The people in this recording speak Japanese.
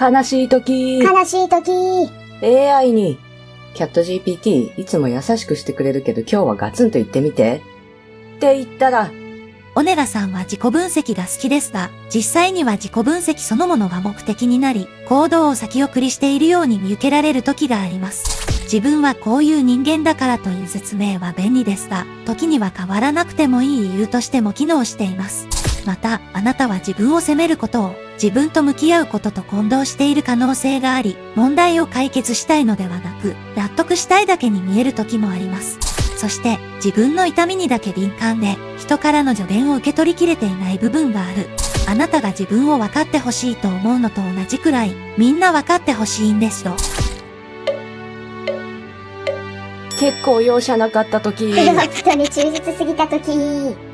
悲しい時。悲しい時。AI に、キャット GPT いつも優しくしてくれるけど今日はガツンと言ってみて。って言ったら、オネラさんは自己分析が好きですが、実際には自己分析そのものが目的になり、行動を先送りしているように見受けられる時があります。自分はこういう人間だからという説明は便利ですが、時には変わらなくてもいい理由としても機能しています。また、あなたは自分を責めることを、自分と向き合うことと混同している可能性があり、問題を解決したいのではなく、納得したいだけに見える時もあります。そして、自分の痛みにだけ敏感で、人からの助言を受け取りきれていない部分がある。あなたが自分を分かってほしいと思うのと同じくらい、みんな分かってほしいんですよ。結構容赦なかった時。人に忠実すぎた時。